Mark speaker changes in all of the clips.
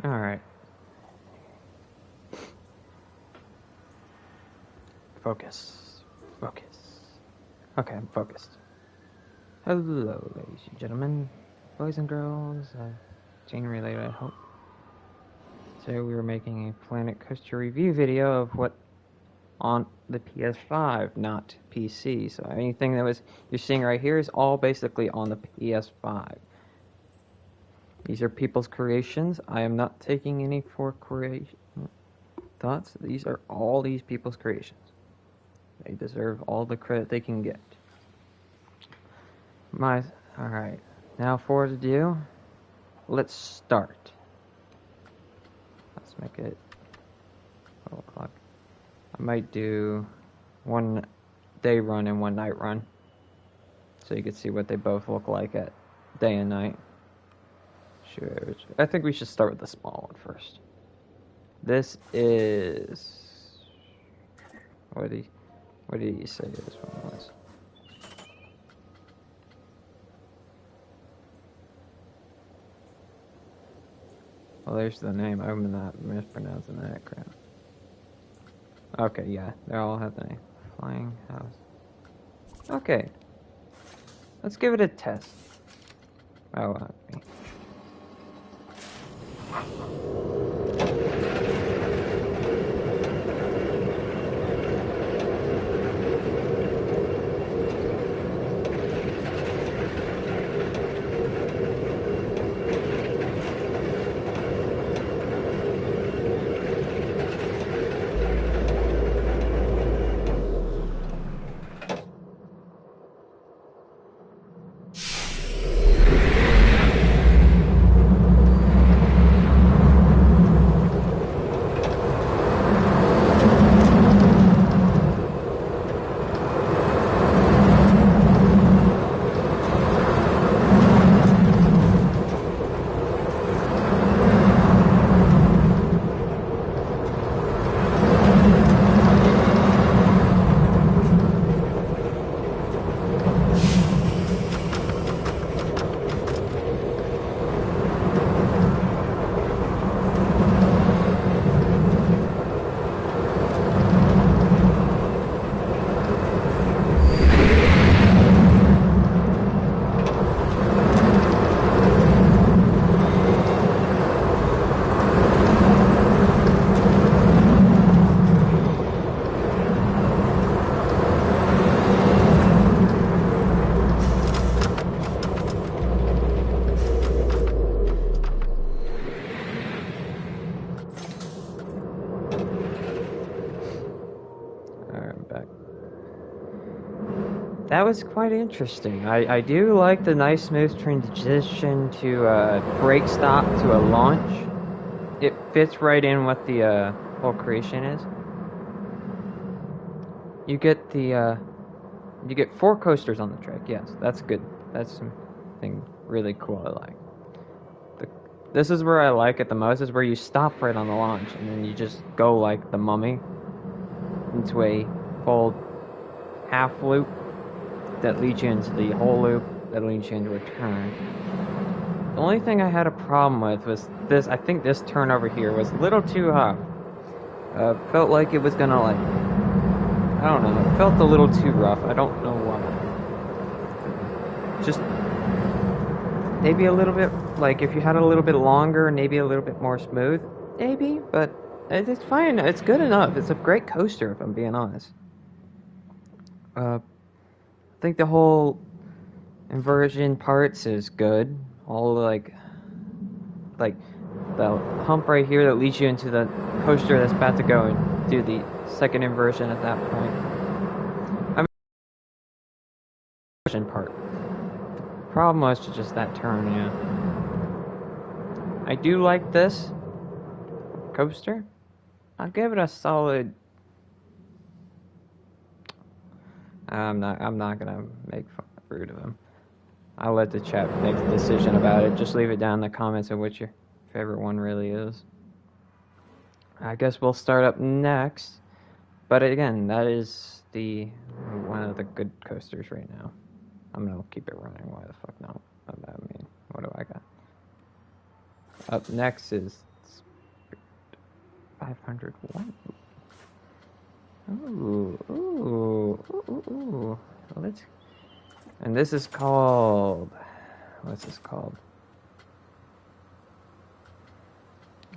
Speaker 1: Alright. Focus. Focus. Okay, I'm focused. Hello, ladies and gentlemen, boys and girls, Jane related, I hope. Today we were making a Planet Coaster review video of what on the PS5, not PC. So anything that you're seeing right here is all basically on the PS5. These are people's creations. I am not taking any for creation thoughts. These are all these people's creations. They deserve all the credit they can get. Alright. Now for to do, let's start. Let's make it 12 o'clock. I might do one day run and one night run, so you can see what they both look like at day and night. Sure. I think we should start with the small one first. This is... What did you say this one was? Well, there's the name. I'm not mispronouncing that crap. Okay, yeah, they all have the name. Flying House. Okay. Let's give it a test. Oh, okay. That was quite interesting. I do like the nice smooth transition to brake stop to a launch. It fits right in what the whole creation is. You get you get 4 coasters on the track. Yes, that's good. That's something really cool I like. This is where I like it the most, is where you stop right on the launch and then you just go like the Mummy into a full half loop that leads you into the whole loop that leads you into a turn. The only thing I had a problem with was this. I think this turn over here was a little too high. Felt like it was gonna like, I don't know, it felt a little too rough. I don't know why. Just maybe a little bit, like if you had a little bit longer, maybe a little bit more smooth, maybe, but it's fine. It's good enough. It's a great coaster, if I'm being honest. I think the whole inversion parts is good. All like the hump right here that leads you into the coaster that's about to go and do the second inversion at that point. I mean, inversion part. The problem was just that turn, yeah. I do like this coaster. I'll give it a solid. I'm not gonna make rude of him. I'll let the chat make the decision about it. Just leave it down in the comments of which your favorite one really is. I guess we'll start up next. But again, that is one of the good coasters right now. I'm gonna keep it running. Why the fuck not? I mean, what do I got? Up next is 501. Ooh, ooh, ooh, ooh. Let's. And this is called. What's this called?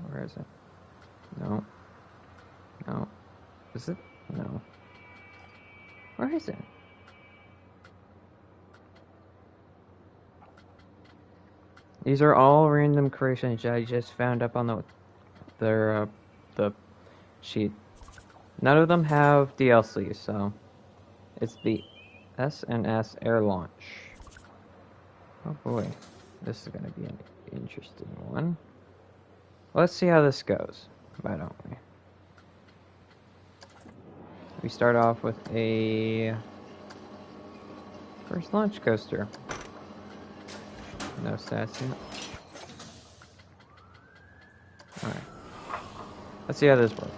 Speaker 1: Where is it? No. No. Is it? No. Where is it? These are all random creations I just found up on the sheet. None of them have DLC, so it's the Sns Air Launch. Oh boy, this is gonna be an interesting one. Let's see how this goes. Why don't we? We start off with a first launch coaster. No sassy. Alright. Let's see how this works.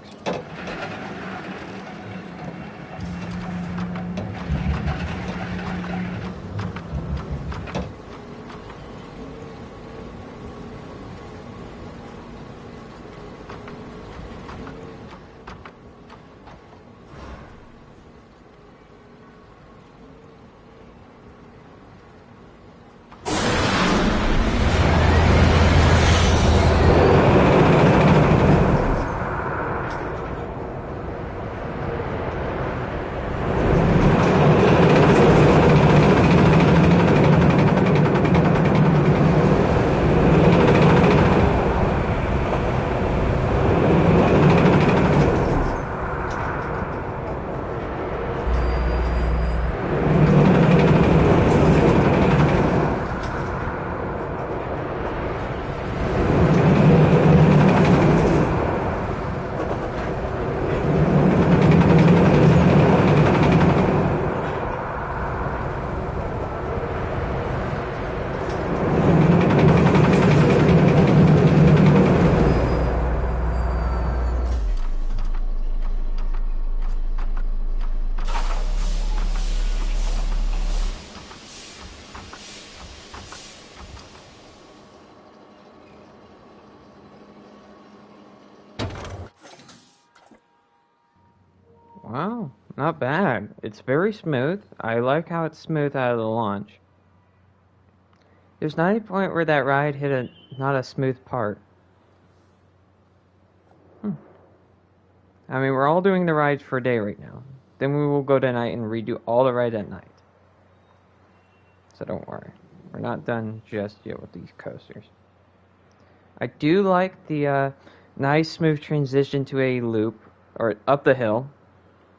Speaker 1: Wow, not bad. It's very smooth. I like how it's smooth out of the launch. There's not a point where that ride hit not a smooth part. I mean, we're all doing the rides for a day right now. Then we will go tonight and redo all the rides at night. So don't worry. We're not done just yet with these coasters. I do like the nice smooth transition to a loop, or up the hill.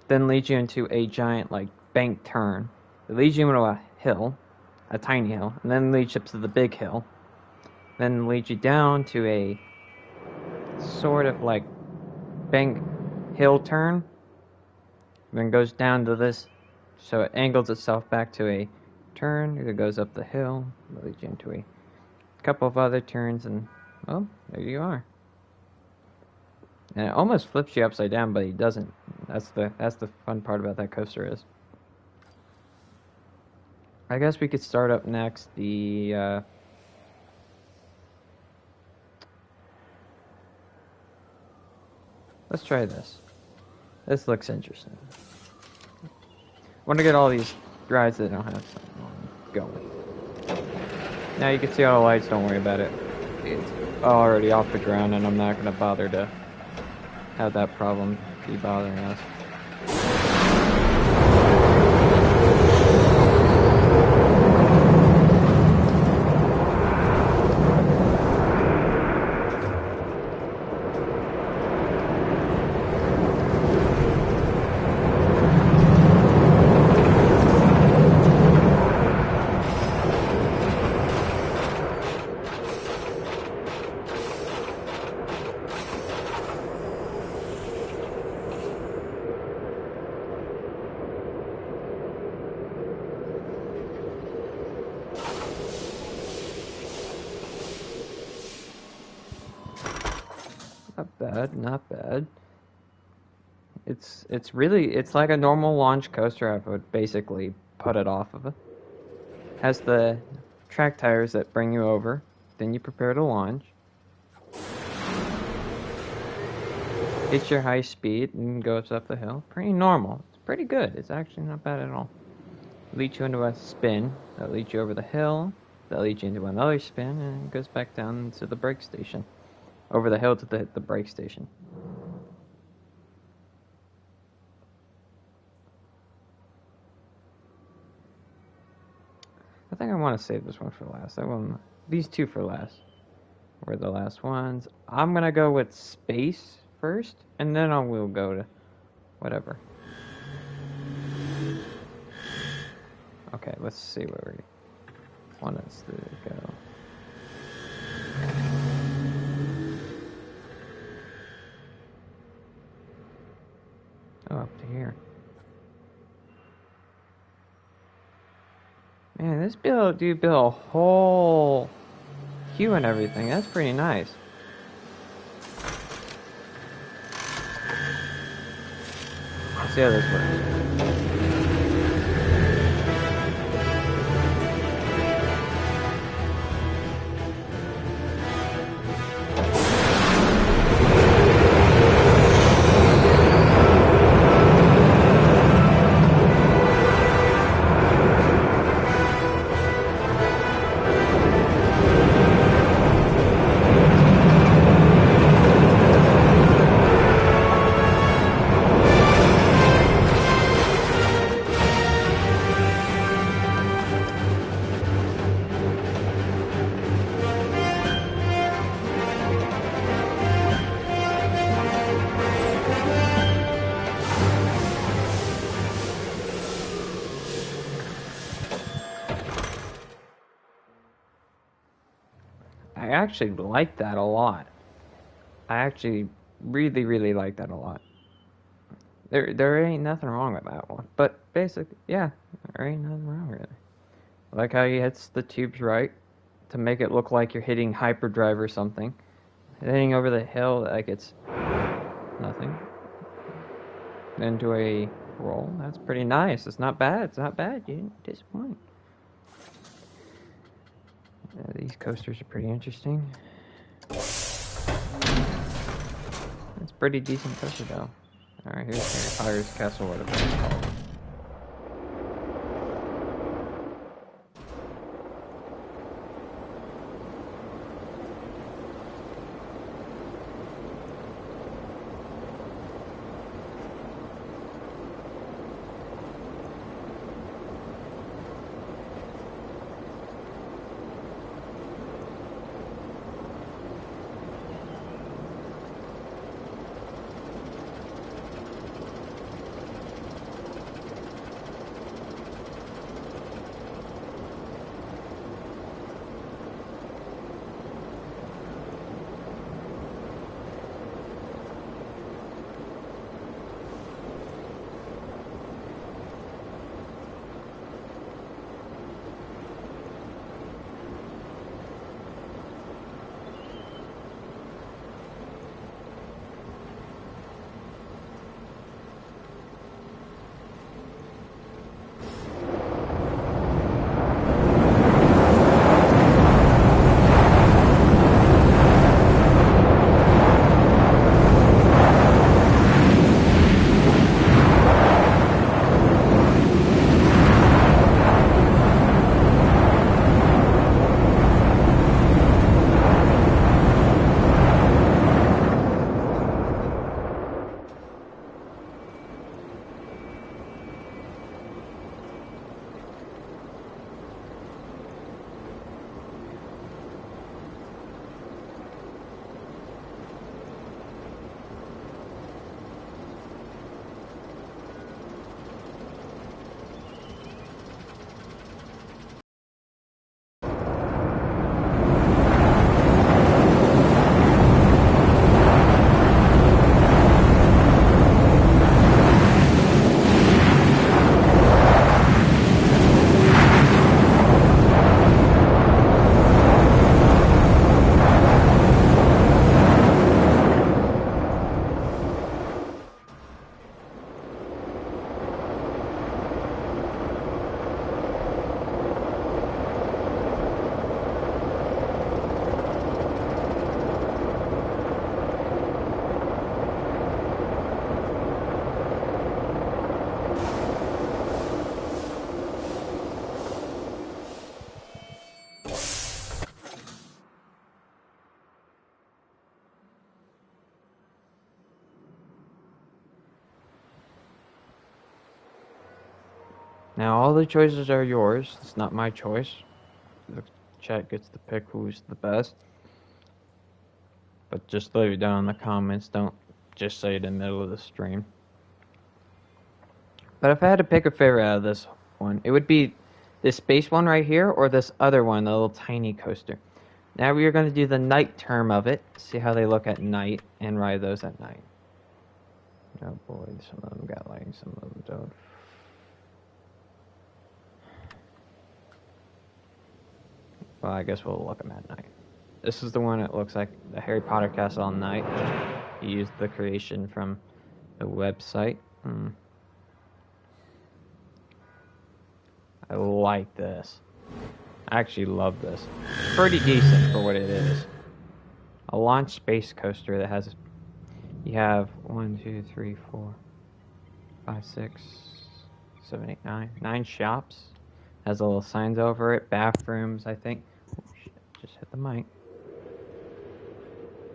Speaker 1: Then leads you into a giant, like, bank turn. It leads you into a hill, a tiny hill, and then leads you up to the big hill. Then leads you down to a sort of, like, bank hill turn. Then goes down to this, so it angles itself back to a turn. It goes up the hill, leads you into a couple of other turns, and, well, there you are. And it almost flips you upside down, but it doesn't. That's the fun part about that coaster is. I guess we could start up next the let's try this. This looks interesting. I want to get all these rides that don't have something going. Now you can see all the lights, don't worry about it. It's already off the ground and I'm not going to bother to have that problem be bothering us. Not bad, not bad. It's like a normal launch coaster. I would basically put it off of it. Has the track tires that bring you over. Then you prepare to launch. hits your high speed and goes up the hill. Pretty normal. It's pretty good. It's actually not bad at all. Leads you into a spin. That leads you over the hill. That leads you into another spin, and it goes back down to the brake station. Over the hill to the brake station. I think I want to save this one for last. These two for last. Were the last ones. I'm gonna go with space first, and then I will go to whatever. Okay, let's see where we want us to go. Oh, up to here. Man, this build a whole queue and everything. That's pretty nice. Let's see how this works. I actually like that a lot. I actually really like that a lot. There ain't nothing wrong with that one. But basically, yeah, there ain't nothing wrong really. I like how he hits the tubes right to make it look like you're hitting hyperdrive or something. Hitting over the hill like it's nothing. Into a roll. That's pretty nice. It's not bad. It's not bad. You didn't disappoint. These coasters are pretty interesting. It's pretty decent coaster though. Alright, here's Harry Potter's Castle, whatever it's called. Now all the choices are yours. It's not my choice. The chat gets to pick who's the best. But just leave it down in the comments. Don't just say it in the middle of the stream. But if I had to pick a favorite out of this one, it would be this space one right here or this other one, the little tiny coaster. Now we are going to do the night term of it. See how they look at night and ride those at night. Oh boy, some of them got lighting, some of them don't. Well, I guess we'll look at them at night. This is the one that looks like the Harry Potter castle on night. He used the creation from the website. I like this. I actually love this. Pretty decent for what it is. A launch space coaster that has... You have 1, 2, 3, 4, 5, 6, 7, 8, 9. 9 shops. Has little signs over it. Bathrooms, I think. Oh, shit. Just hit the mic.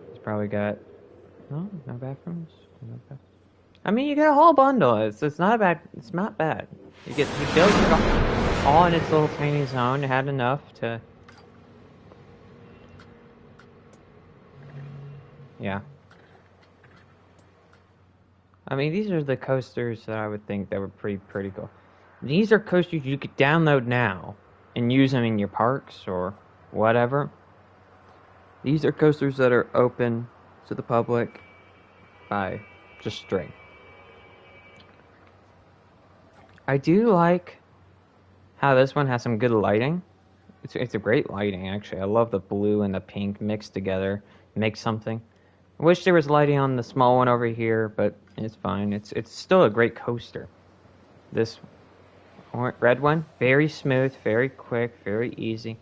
Speaker 1: It's probably got... No bathrooms? No bathrooms. I mean, you get a whole bundle. It's not bad. It's not bad. You build it all in its little tiny zone. It had enough to... Yeah. I mean, these are the coasters that I would think that were pretty cool. These are coasters you could download now and use them in your parks or whatever. These are coasters that are open to the public by just string. I do like how this one has some good lighting. It's a great lighting, actually. I love the blue and the pink mixed together. Make something. I wish there was lighting on the small one over here, but it's fine. It's still a great coaster. This red one, very smooth, very quick, very easy.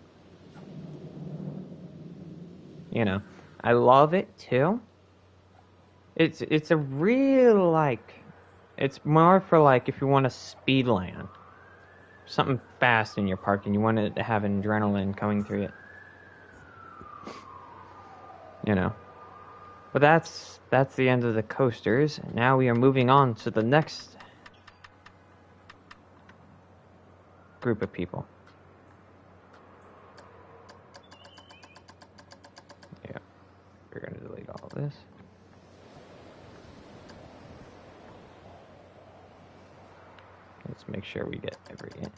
Speaker 1: You know, I love it too. It's a real, like, it's more for, like, if you want a speed land. Something fast in your park and you want it to have an adrenaline coming through it. You know. But that's the end of the coasters. Now we are moving on to the next group of people. Yeah. We're going to delete all of this. Let's make sure we get everything.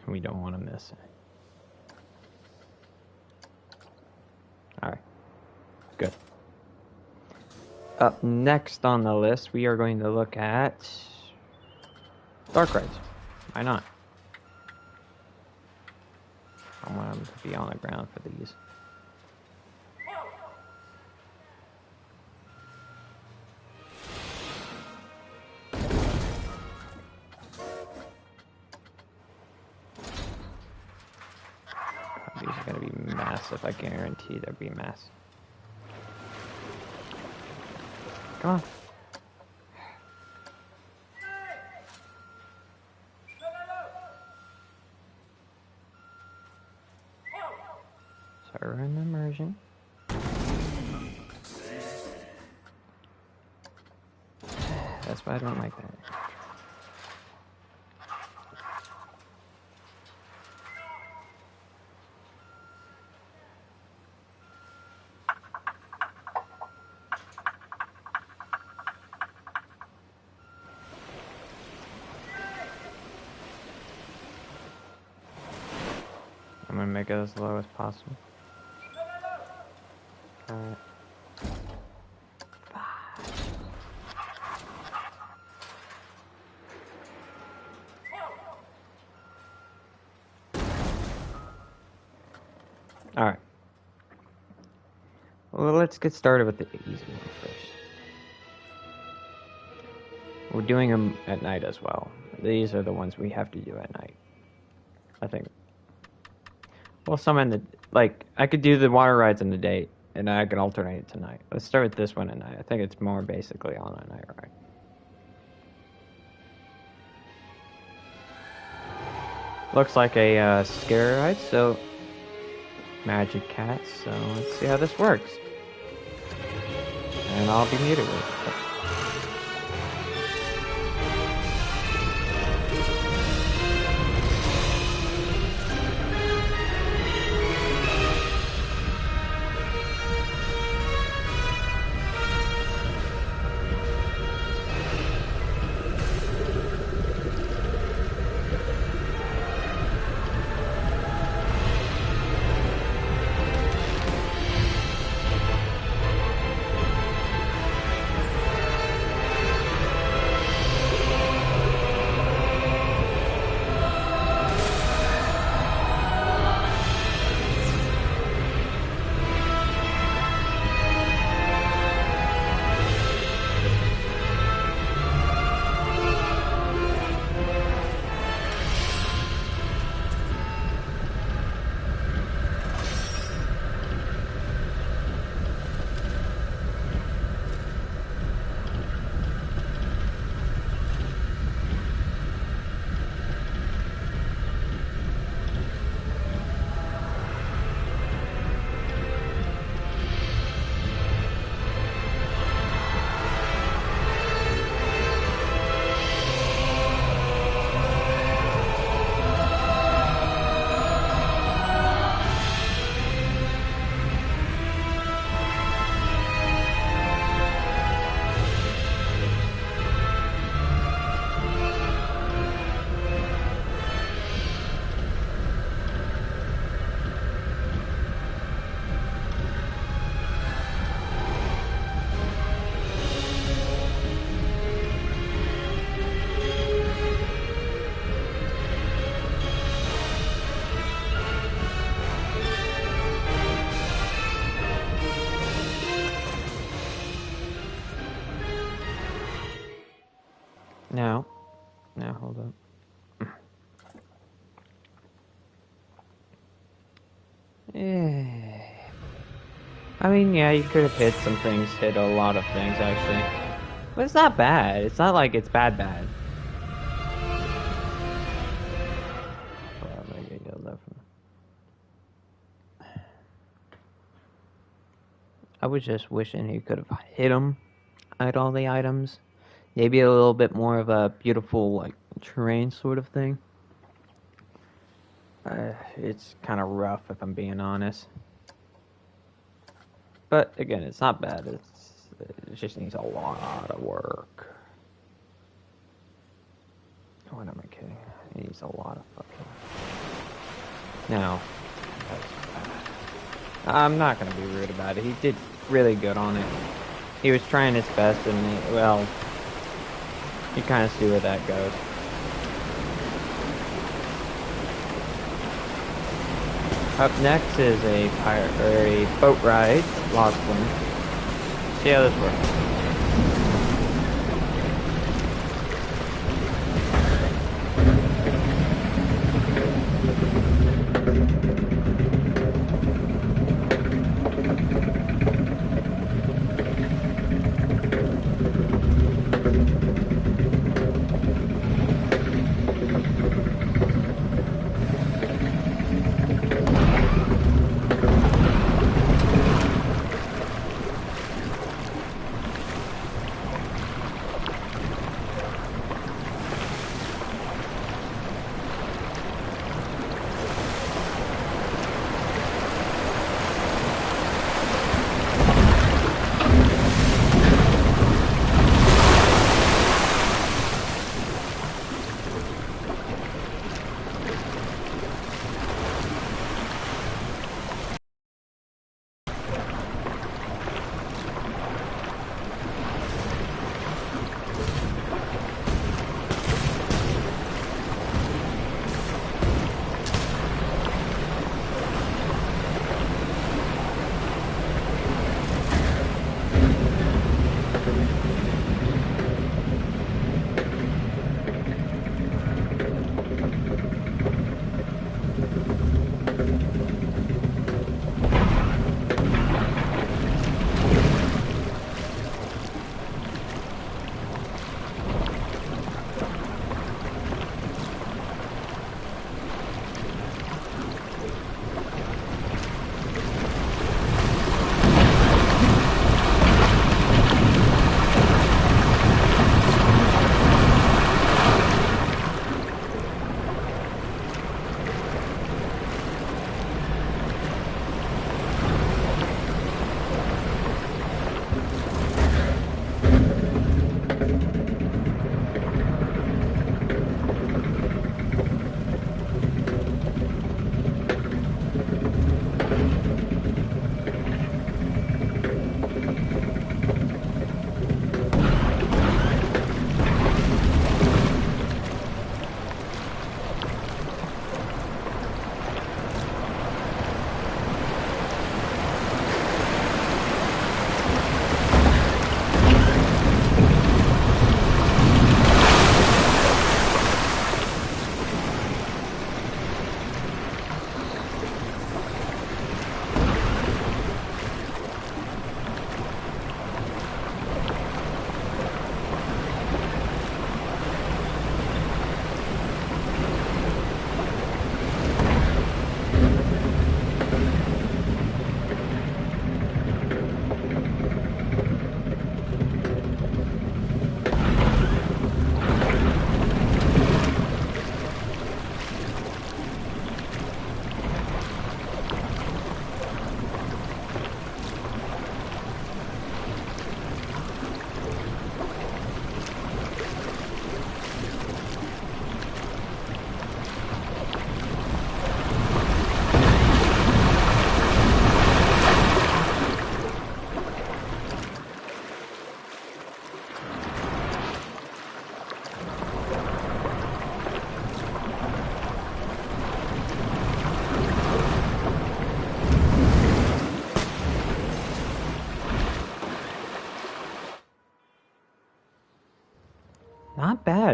Speaker 1: We don't want to miss it. Alright. Good. Up next on the list, we are going to look at dark rides. Why not? I want them to be on the ground for these. These are going to be massive. I guarantee they'll be massive. Come on. Sorry, an immersion. That's why I don't like that. I'm gonna make it as low as possible. Alright. Alright. Well, let's get started with the easy one first. We're doing them at night as well. These are the ones we have to do at night. I think. Well, some in the... Like, I could do the water rides in the day, and I could alternate it tonight. Let's start with this one at night. I think it's more basically on a night ride. Looks like a scare ride, so... Magic cats, so let's see how this works. And I'll be muted with it. hold up. I mean, yeah, you could have hit some things, hit a lot of things, actually. But it's not bad. It's not like it's bad. I was just wishing he could have hit him at all the items. Maybe a little bit more of a beautiful, like, terrain sort of thing. It's kind of rough, if I'm being honest. But, again, it's not bad. It just needs a lot of work. What am I kidding? It needs a lot of fucking... Now, I'm not going to be rude about it. He did really good on it. He was trying his best, and well, you kind of see where that goes. Up next is a boat ride, Lost One. See how this works.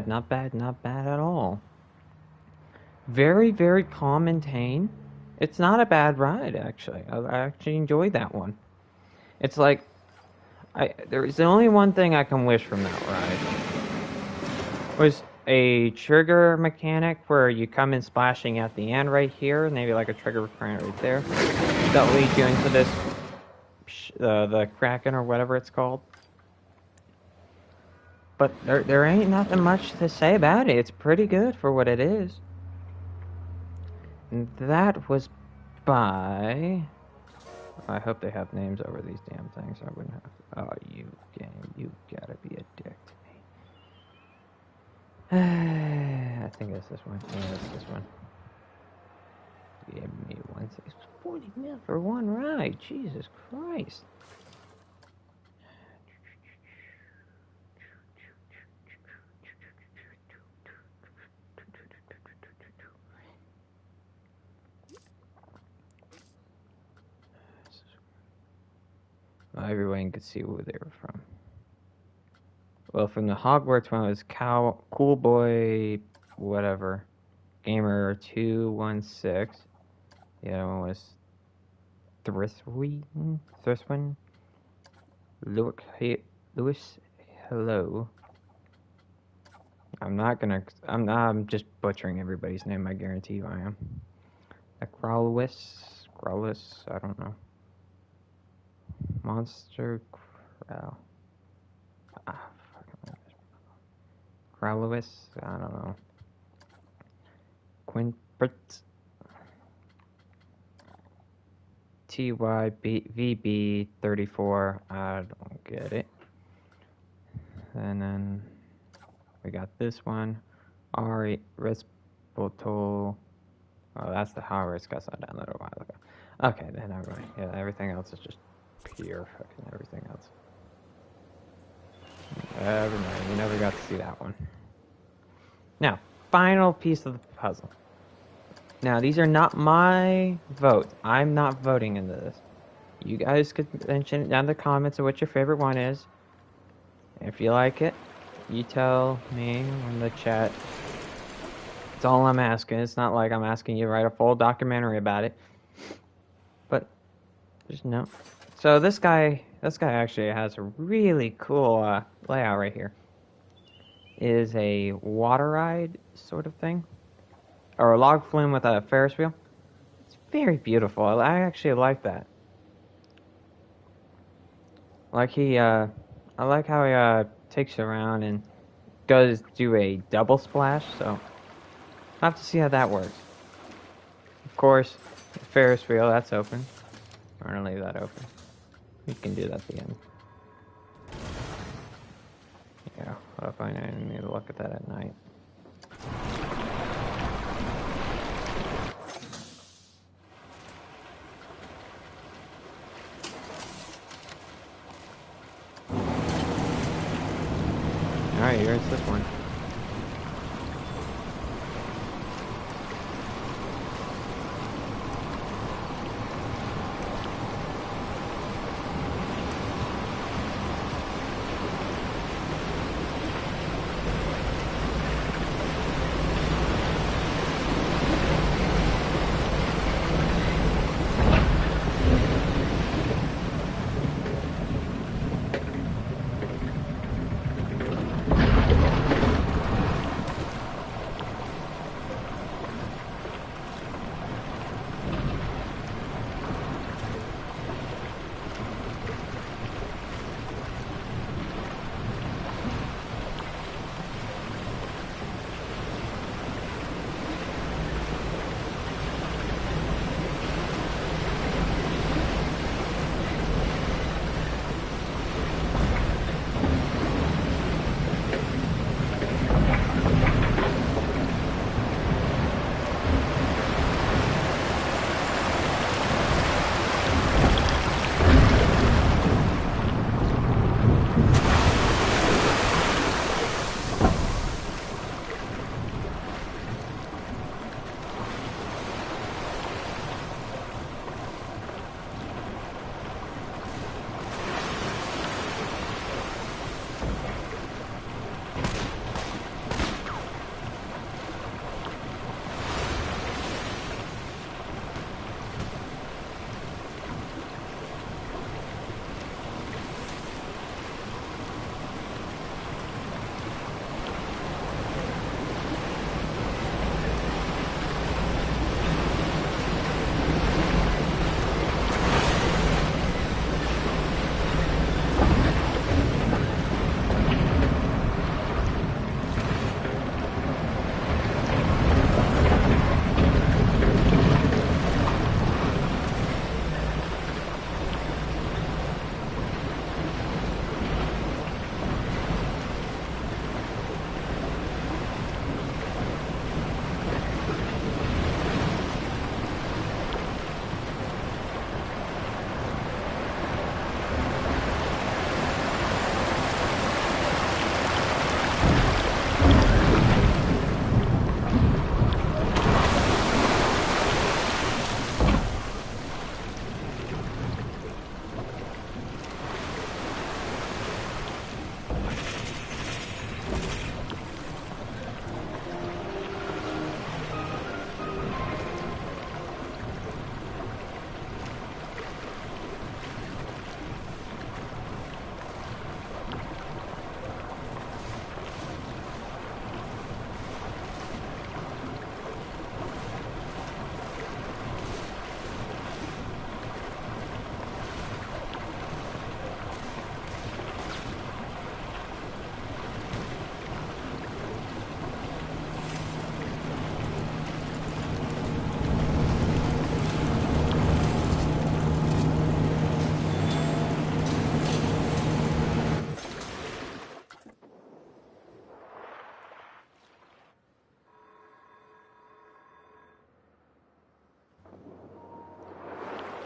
Speaker 1: not bad, not bad at all. Very, very calm and tame. It's not a bad ride, actually. I actually enjoyed that one. It's like, there is only one thing I can wish from that ride. Was a trigger mechanic where you come in splashing at the end right here, maybe like a trigger mechanic right there, that leads you into this, the Kraken or whatever it's called. But there ain't nothing much to say about it. It's pretty good for what it is. And that was by... I hope they have names over these damn things. I wouldn't have... Oh, you game. You gotta be a dick to me. I think it's this one. Yeah, it's this one. Give me one second. It's 40 mil for one ride. Jesus Christ. Everyone could see who they were from. Well, from the Hogwarts one was Cool Boy, whatever, Gamer 216. The other one was Thriswin, Lewis. Hello. I'm just butchering everybody's name. I guarantee you, I am. Growlus, I don't know. Monster Crow. Growlus, I don't know. Quinpert. TYVB34, I don't get it. And then we got this one. Ari Respotol. Oh, that's the Hogwarts guys I downloaded a while ago. Okay, then everybody. Yeah, everything else is just pure fucking everything else. Never mind, you never got to see that one. Now, final piece of the puzzle. Now, these are not my votes. I'm not voting into this. You guys could mention it down in the comments of what your favorite one is. If you like it, you tell me in the chat. That's all I'm asking. It's not like I'm asking you to write a full documentary about it. But, just know. So this guy actually has a really cool layout right here. It is a water ride sort of thing. Or a log flume with a Ferris wheel. It's very beautiful. I actually like that. Like I like how he takes you around and does do a double splash, so I'll have to see how that works. Of course, the Ferris wheel, that's open. We're gonna leave that open. You can do that at the end. Yeah, what if I need to look at that at night? Alright, here's this one.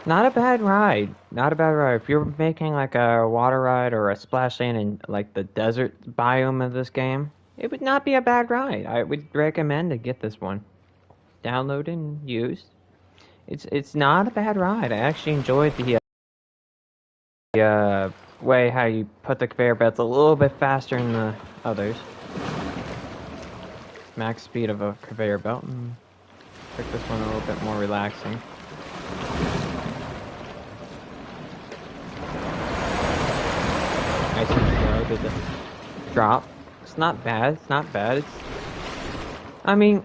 Speaker 1: Not a bad ride. Not a bad ride. If you're making like a water ride or a splash lane in like the desert biome of this game, it would not be a bad ride. I would recommend to get this one. Download and use. It's not a bad ride. I actually enjoyed the way how you put the conveyor belts a little bit faster than the others. Max speed of a conveyor belt, and make this one a little bit more relaxing. Nice and slow. Did the drop? It's not bad. It's not bad. It's. I mean,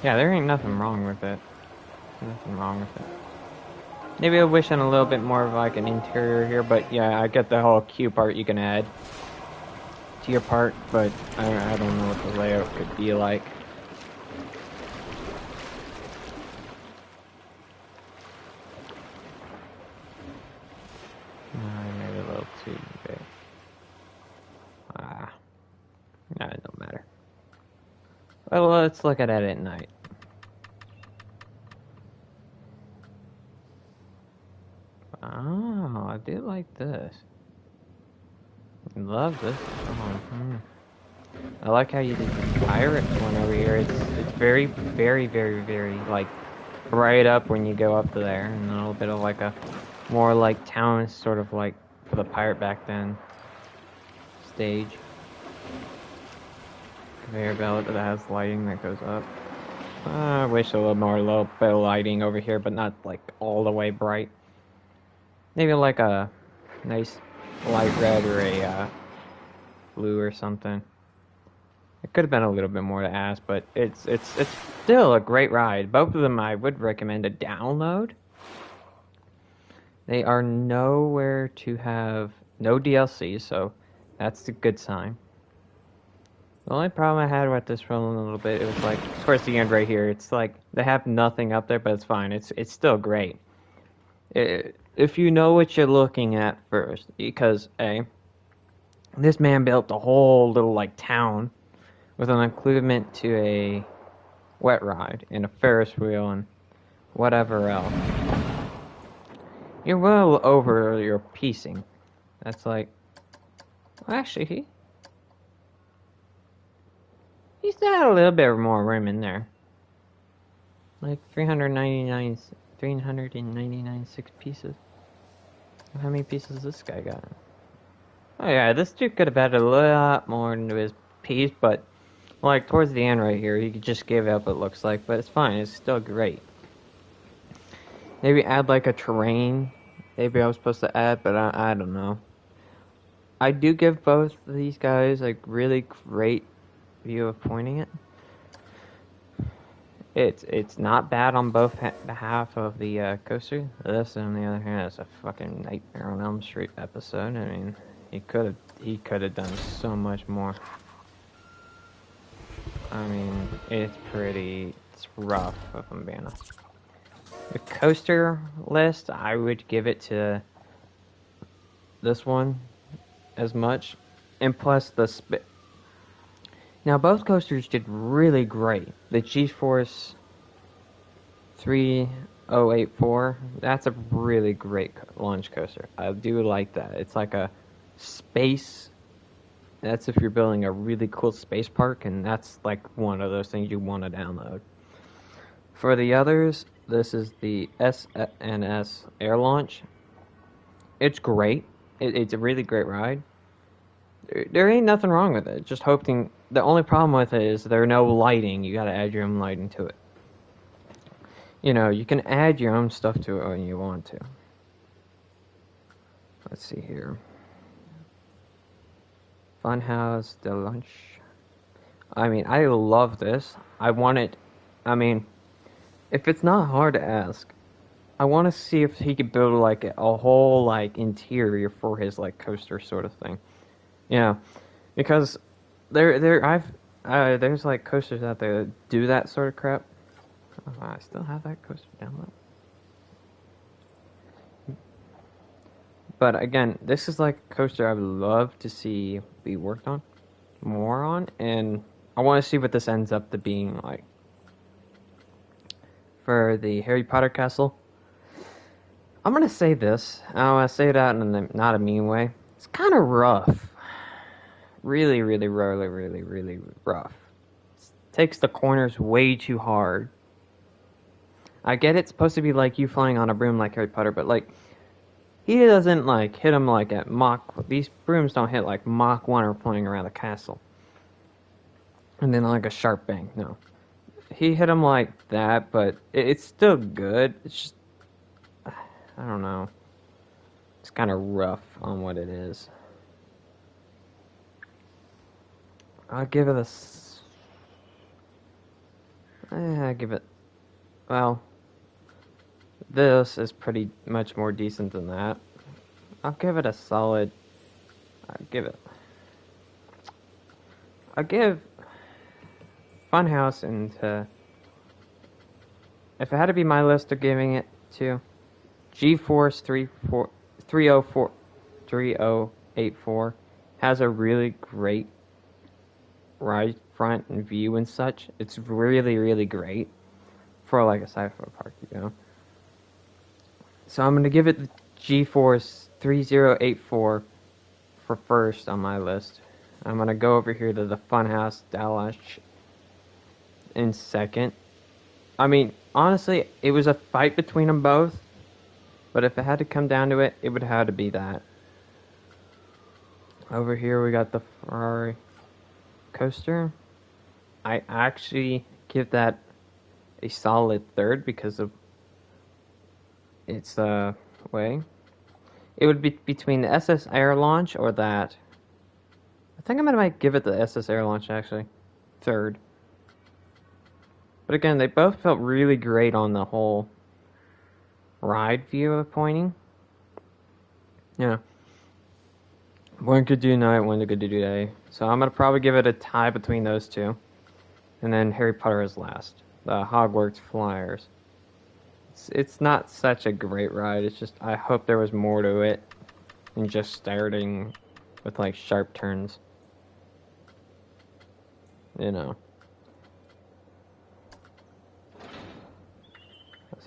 Speaker 1: yeah, there ain't nothing wrong with it. Nothing wrong with it. Maybe I wish on a little bit more of like an interior here, but yeah, I get the whole queue part you can add to your part, but I don't know what the layout could be like. Maybe a little too big. No, it don't matter. Well, let's look at it at night. Oh, I do like this. Love this. I like how you did the pirate one over here. It's very, very, very, very, like, right up when you go up to there. And a little bit of, like, a more, like, town, sort of, like, for the pirate back then stage. Conveyor belt that has lighting that goes up. I wish a little bit of lighting over here, but not, like, all the way bright. Maybe, like, a nice light red or a blue or something. It could have been a little bit more to ask, but it's still a great ride. Both of them I would recommend a download. They are nowhere to have no DLC, so that's a good sign. The only problem I had with this one a little bit, it was like towards the end right here. It's like they have nothing up there, but it's fine. It's still great. If you know what you're looking at first, because this man built a whole little like town with an inclusion to a wet ride and a Ferris wheel and whatever else. You're well over your piecing. That's like, well, actually, he's got a little bit more room in there. Like 399 6 pieces. How many pieces does this guy got? Oh yeah, this dude could have added a lot more into his piece, but like towards the end right here, he just gave up. It looks like, but it's fine. It's still great. Maybe add like a terrain. Maybe I was supposed to add, but I don't know. I do give both of these guys a really great view of pointing it. It's not bad on both behalf of the coaster. This, on the other hand, is a fucking Nightmare on Elm Street episode. I mean, he could have done so much more. I mean, it's rough, if I'm being honest. The coaster list, I would give it to this one as much, and plus now both coasters did really great. The G-Force 3084, that's a really great launch coaster. I do like that. It's like a space. That's if you're building a really cool space park, and that's like one of those things you want to download. For the others, this is the Sns Air Launch. It's great. It's a really great ride. There ain't nothing wrong with it. Just hoping. The only problem with it is there's no lighting. You gotta add your own lighting to it. You know, you can add your own stuff to it when you want to. Let's see here. Funhouse de Lunch. I mean, I love this. I want it. I mean, if it's not hard to ask, I want to see if he could build like a whole like interior for his like coaster sort of thing. Yeah, because there's like coasters out there that do that sort of crap. Oh, I still have that coaster download. But again, this is like a coaster I would love to see be worked on more on, and I want to see what this ends up to being like. for the Harry Potter castle. I'm gonna say this. I want to say that in not a mean way. It's kind of rough. Really, really, really, really, really rough. It takes the corners way too hard. I get it's supposed to be like you flying on a broom like Harry Potter, but like he doesn't like hit them like at Mach. These brooms don't hit like Mach 1 or flying around the castle. And then like a sharp bang. No, he hit him like that, but it's still good. It's just I don't know. It's kind of rough on what it is. I'll give it I give it. Well, this is pretty much more decent than that. I'll give it a solid. I'll give Funhouse and if it had to be my list of giving it to GeForce 3084 has a really great ride front and view and such. It's really, really great for like a sci-fi park, you know. So I'm gonna give it the GeForce 3084 for first on my list. I'm gonna go over here to the Funhouse Launch in second. I mean, honestly, it was a fight between them both, but if it had to come down to it, it would have to be that. Over here we got the Ferrari Coaster. I actually give that a solid third because of its way. It would be between the SS Air Launch or that. I think I might give it the SS Air Launch actually. Third. But again, they both felt really great on the whole ride view of pointing. Yeah. One could do night, one could do day. So I'm going to probably give it a tie between those two. And then Harry Potter is last. The Hogwarts Flyers. It's not such a great ride. It's just, I hope there was more to it than just starting with like sharp turns. You know.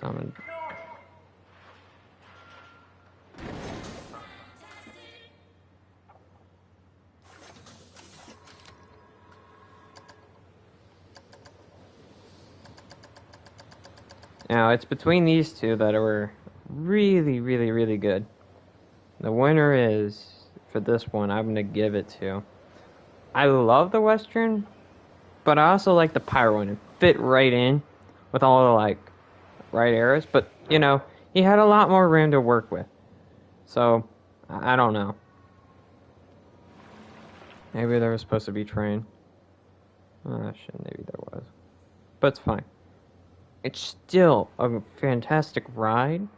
Speaker 1: So I'm gonna... Now, it's between these two that were really, really, really good. The winner is, for this one, I'm going to give it to. I love the Western, but I also like the Pyro one. It fit right in with all the, like, right arrows. But, you know, he had a lot more room to work with. So, I don't know. Maybe there was supposed to be train. Oh, shit, maybe there was. But it's fine. It's still a fantastic ride.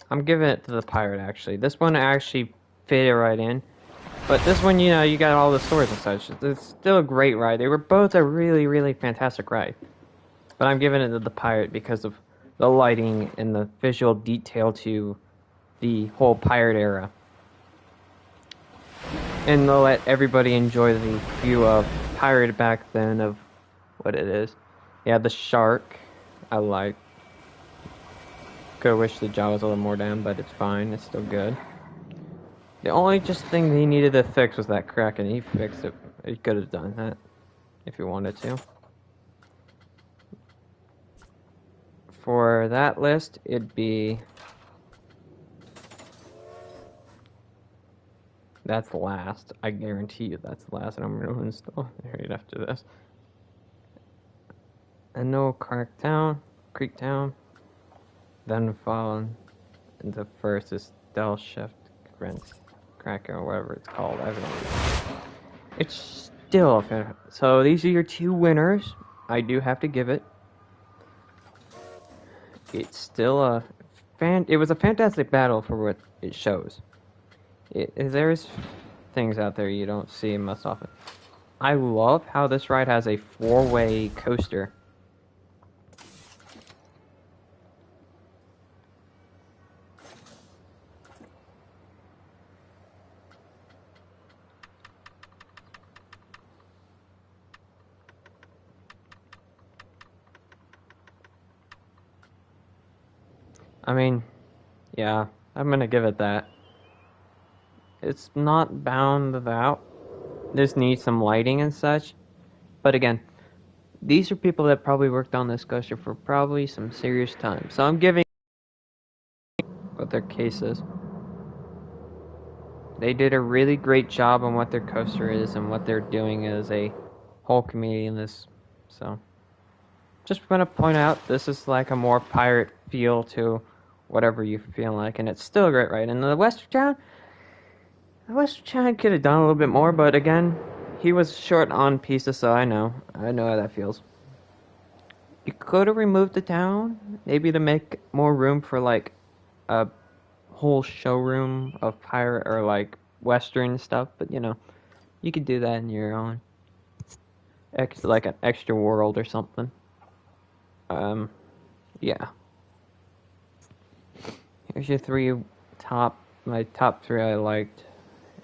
Speaker 1: I'm giving it to the Pirate, actually. This one actually fit it right in. But this one, you know, you got all the swords and such. It's still a great ride. They were both a really, really fantastic ride. But I'm giving it to the Pirate because of the lighting and the visual detail to the whole Pirate era. And they'll let everybody enjoy the view of Pirate back then of what it is. Yeah, the shark, I like. Could've wished the jaw was a little more down, but it's fine. It's still good. The only just thing he needed to fix was that crack, and he fixed it. He could have done that if he wanted to. For that list, it'd be... That's last. I guarantee you that's last, and I'm going to install right after this. And no Creek Town. Then fallen into first is Del Shift Cracker or whatever it's called. I don't know. It's still a fan. So these are your two winners. I do have to give it. It's still it was a fantastic battle for what it shows. There's things out there you don't see most often. I love how this ride has a 4-way coaster. I mean, yeah, I'm gonna give it that. It's not bound without. This needs some lighting and such. But again, these are people that probably worked on this coaster for probably some serious time. So I'm giving what their case is. They did a really great job on what their coaster is and what they're doing as a whole community in this. So just want to point out this is like a more pirate feel to whatever you feel like, and it's still a great ride. And the Western Town could have done a little bit more, but again, he was short on pieces, so I know how that feels. You could have removed the town, maybe to make more room for like a whole showroom of pirate or like Western stuff, but you could do that in your own, like an extra world or something. Yeah. Here's your my top three I liked.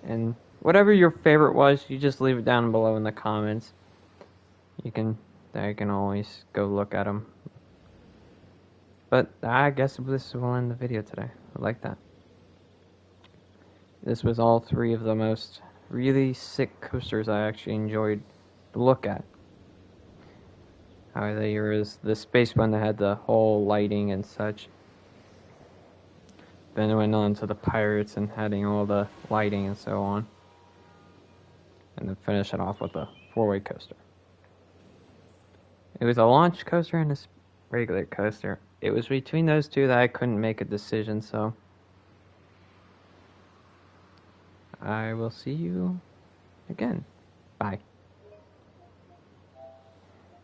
Speaker 1: And whatever your favorite was, you just leave it down below in the comments. I can always go look at them. But I guess this will end the video today. I like that. This was all three of the most really sick coasters I actually enjoyed to look at. There was the space one that had the whole lighting and such. Then it went on to the pirates and having all the lighting and so on. And then finish it off with a four-way coaster. It was a launch coaster and a regular coaster. It was between those two that I couldn't make a decision, so I will see you again. Bye.